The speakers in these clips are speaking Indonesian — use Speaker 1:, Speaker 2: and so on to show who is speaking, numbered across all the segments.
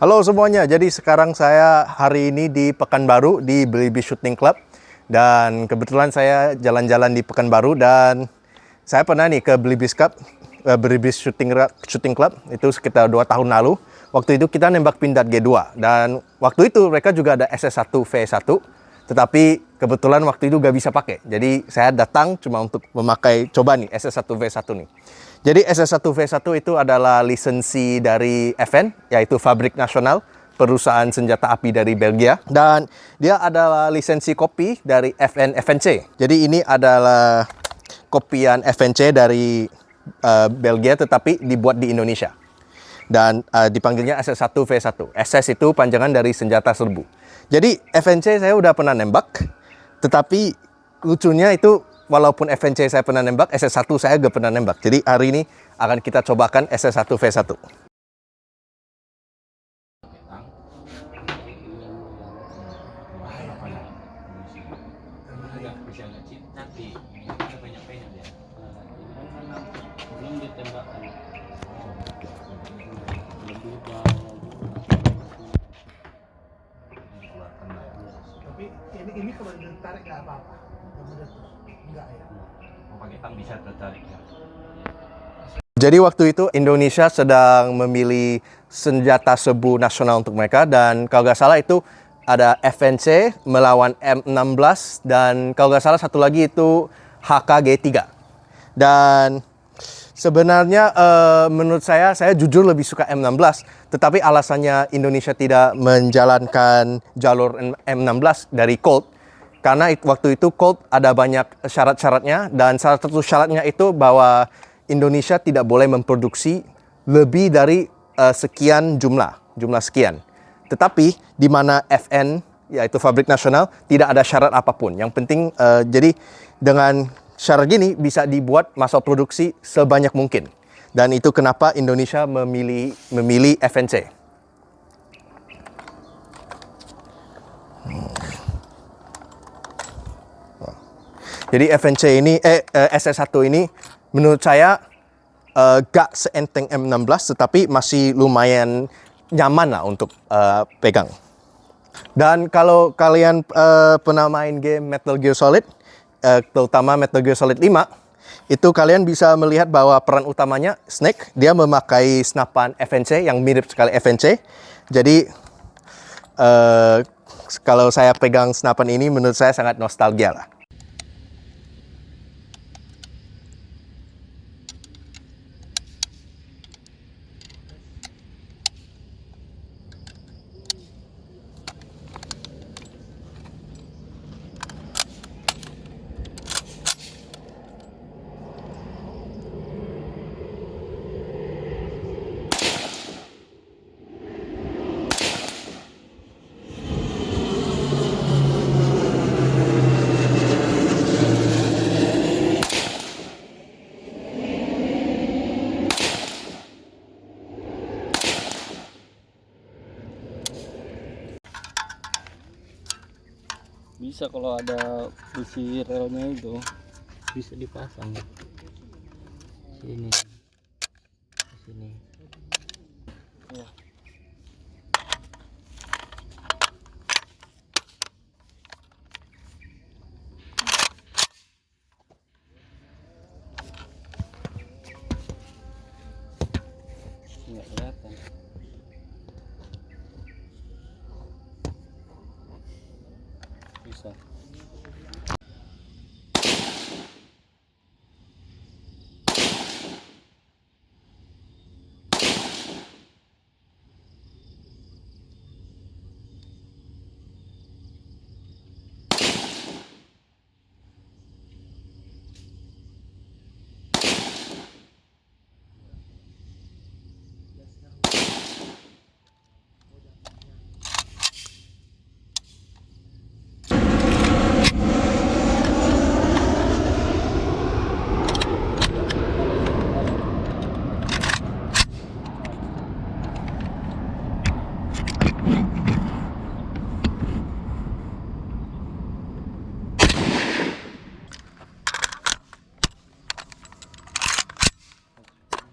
Speaker 1: Halo semuanya, jadi sekarang saya hari ini di Pekanbaru di Belibis Shooting Club. Dan kebetulan saya jalan-jalan di Pekanbaru dan saya pernah nih ke Belibis Cup, Belibis Shooting Club itu sekitar 2 tahun lalu. Waktu itu kita nembak pindad G2 dan waktu itu mereka juga ada SS1 V1, tetapi kebetulan waktu itu gak bisa pakai. Jadi saya datang cuma untuk memakai coba nih SS1 V1 nih. Jadi SS1 V1 itu adalah lisensi dari FN, yaitu Fabrik Nasional, perusahaan senjata api dari Belgia. Dan dia adalah lisensi kopi dari FN FNC. Jadi ini adalah kopian FNC dari Belgia tetapi dibuat di Indonesia. Dan dipanggilnya SS1 V1. SS itu panjangan dari senjata serbu. Jadi FNC saya udah pernah nembak, tetapi lucunya itu walaupun FNC saya pernah nembak, SS1 saya gak pernah nembak. Jadi hari ini akan kita cobakan SS1 V1.
Speaker 2: Tapi ini kalau ditarik nggak apa-apa, enggak ya?
Speaker 3: Pakai tang bisa tertarik ya.
Speaker 1: Jadi waktu itu Indonesia sedang memilih senjata serbu nasional untuk mereka dan kalau nggak salah itu ada FNC melawan M16 dan kalau nggak salah satu lagi itu HKG3. Dan sebenarnya menurut saya jujur lebih suka M16, tetapi alasannya Indonesia tidak menjalankan jalur M16 dari Colt karena waktu itu Colt ada banyak syarat-syaratnya dan salah satu syaratnya itu bahwa Indonesia tidak boleh memproduksi lebih dari sekian jumlah sekian. Tetapi di mana FN yaitu Fabrik Nasional tidak ada syarat apapun. Yang penting jadi dengan syarat gini bisa dibuat masa produksi sebanyak mungkin. Dan itu kenapa Indonesia memilih FNC. Jadi FNC ini SS1 ini menurut saya gak seenteng M16 tetapi masih lumayan nyaman lah untuk pegang. Dan kalau kalian pernah main game Metal Gear Solid, terutama Metal Gear Solid 5, itu kalian bisa melihat bahwa peran utamanya Snake, dia memakai senapan FNC yang mirip sekali FNC. Jadi kalau saya pegang senapan ini menurut saya sangat nostalgia lah.
Speaker 4: Bisa kalau ada besi relnya itu bisa dipasang sini sini ya. Nggak kelihatan. Bisa.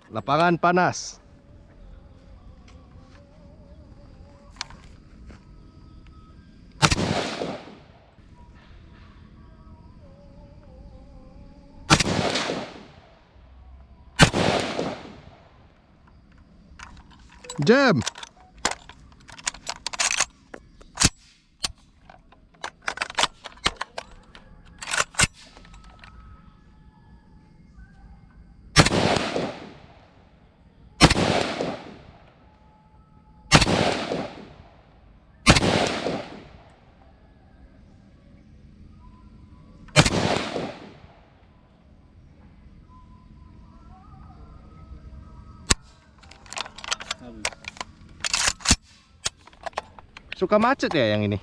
Speaker 1: Lapangan panas. Jam.
Speaker 4: Habis.
Speaker 1: Suka macet ya yang ini?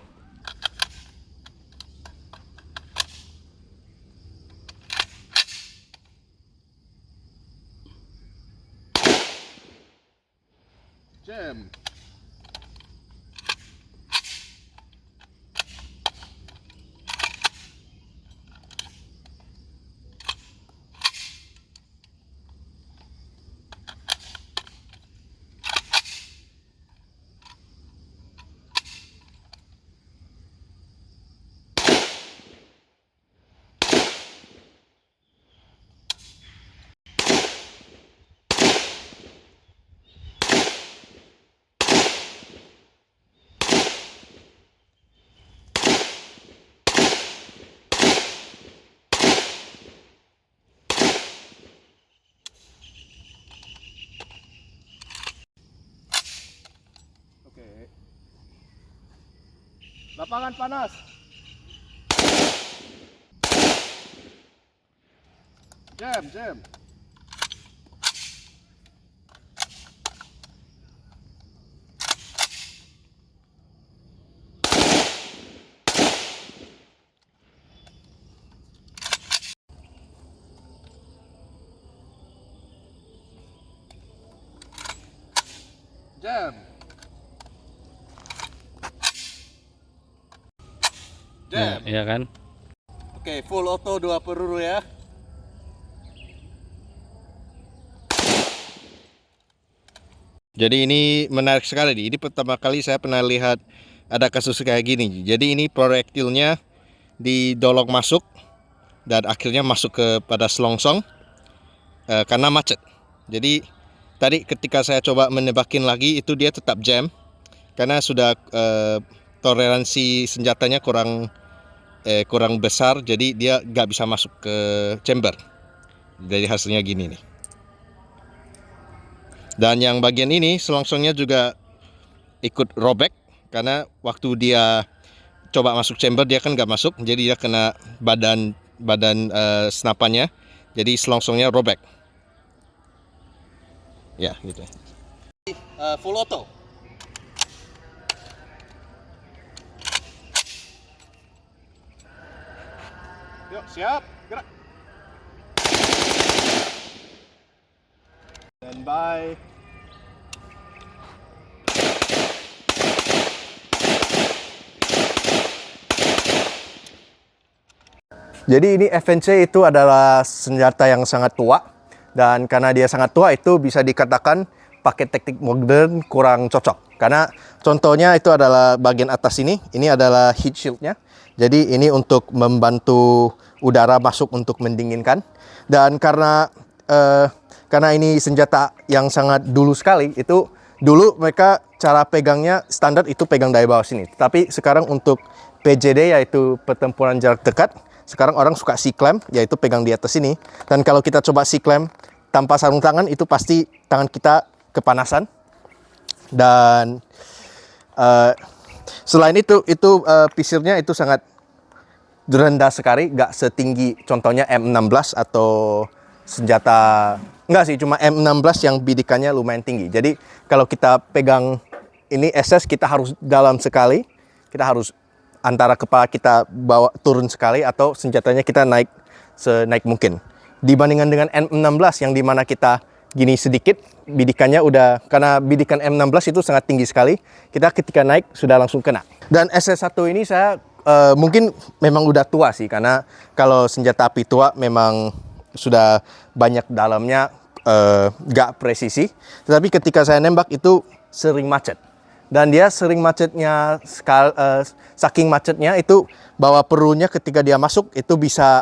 Speaker 1: Jam. Oke. Lapangan panas. Jam. Jam.
Speaker 4: Nah, iya kan?
Speaker 1: Oke, full auto 2 peluru ya. Jadi ini menarik sekali. Ini pertama kali saya pernah lihat ada kasus kayak gini. Jadi ini proyektilnya didolong masuk dan akhirnya masuk kepada selongsong karena macet. Jadi tadi ketika saya coba menebakin lagi itu dia tetap jam karena sudah toleransi senjatanya kurang besar, jadi dia nggak bisa masuk ke chamber. Jadi hasilnya gini nih. Dan yang bagian ini selongsongnya juga ikut robek karena waktu dia coba masuk chamber dia kan nggak masuk, jadi dia kena badan senapannya, jadi selongsongnya robek. Ya gitu. Full auto. Yuk siap, gerak. Standby. Jadi ini FNC itu adalah senjata yang sangat tua, dan karena dia sangat tua itu bisa dikatakan pakai teknik modern kurang cocok. Karena contohnya itu adalah bagian atas ini adalah heat shieldnya. Jadi ini untuk membantu udara masuk untuk mendinginkan. Dan karena ini senjata yang sangat dulu sekali, itu dulu mereka cara pegangnya standar itu pegang dari bawah sini. Tapi sekarang untuk PJD yaitu pertempuran jarak dekat, sekarang orang suka C-clamp, yaitu pegang di atas sini. Dan kalau kita coba C-clamp tanpa sarung tangan, itu pasti tangan kita kepanasan. Dan selain itu pisirnya itu sangat rendah sekali, nggak setinggi contohnya M16 atau senjata, nggak sih, cuma M16 yang bidikannya lumayan tinggi. Jadi kalau kita pegang ini SS, kita harus dalam sekali, kita harus antara kepala kita bawa turun sekali atau senjatanya kita naik senaik mungkin. Dibandingkan dengan M16 yang dimana kita gini sedikit, bidikannya udah, karena bidikan M16 itu sangat tinggi sekali, kita ketika naik sudah langsung kena. Dan SS1 ini saya mungkin memang udah tua sih, karena kalau senjata api tua memang sudah banyak dalamnya gak presisi. Tetapi ketika saya nembak itu sering macet. Dan dia sering macetnya, saking macetnya itu bahwa pelurunya ketika dia masuk itu bisa,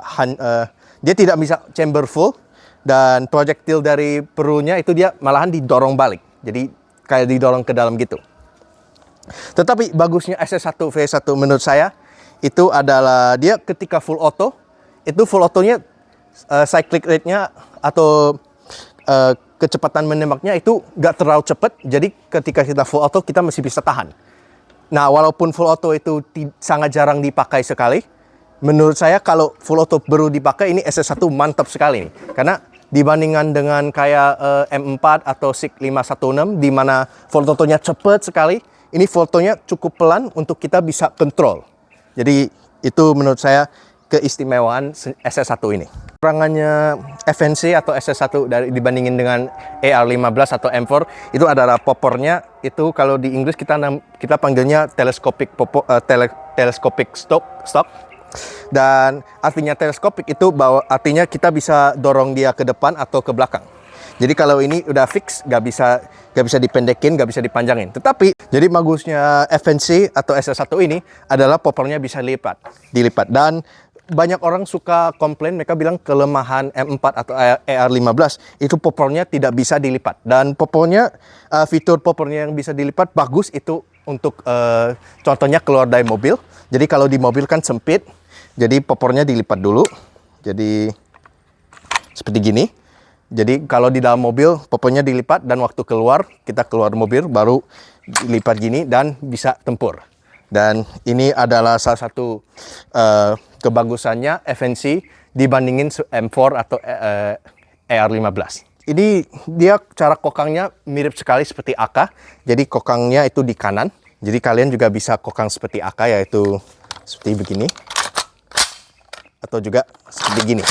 Speaker 1: dia tidak bisa chamber full, dan projektil dari pelurunya itu dia malahan didorong balik. Jadi kayak didorong ke dalam gitu. Tetapi bagusnya SS1 V1 menurut saya itu adalah dia ketika full auto, itu full autonya cyclic rate-nya atau kecepatan menembaknya itu gak terlalu cepat. Jadi ketika kita full auto kita masih bisa tahan. Nah, walaupun full auto itu sangat jarang dipakai sekali, menurut saya kalau full auto baru dipakai ini SS1 mantap sekali nih. Karena dibandingkan dengan kayak M4 atau SIG 516 di mana full autonya cepat sekali, ini full autonya cukup pelan untuk kita bisa kontrol. Jadi itu menurut saya keistimewaan SS1 ini. Kekurangannya FNC atau SS1 dibandingin dengan AR15 atau M4 itu adalah popornya. Itu kalau di Inggris kita panggilnya telescopic stock. Dan artinya teleskopik itu artinya kita bisa dorong dia ke depan atau ke belakang. Jadi kalau ini udah fix, gak bisa dipendekin, gak bisa dipanjangin. Tetapi jadi bagusnya FNC atau SS1 ini adalah popornya bisa dilipat. Dan banyak orang suka komplain, mereka bilang kelemahan M4 atau AR15 itu popornya tidak bisa dilipat. Dan fitur popornya yang bisa dilipat bagus itu untuk contohnya keluar dari mobil. Jadi kalau di mobil kan sempit, jadi popornya dilipat dulu. Jadi seperti gini. Jadi kalau di dalam mobil popornya dilipat dan waktu kita keluar mobil baru dilipat gini dan bisa tempur. Dan ini adalah salah satu kebagusannya FNC dibandingin M4 atau AR15. Ini dia cara kokangnya mirip sekali seperti AK. Jadi kokangnya itu di kanan. Jadi kalian juga bisa kokang seperti AK, yaitu seperti begini atau juga seperti gini.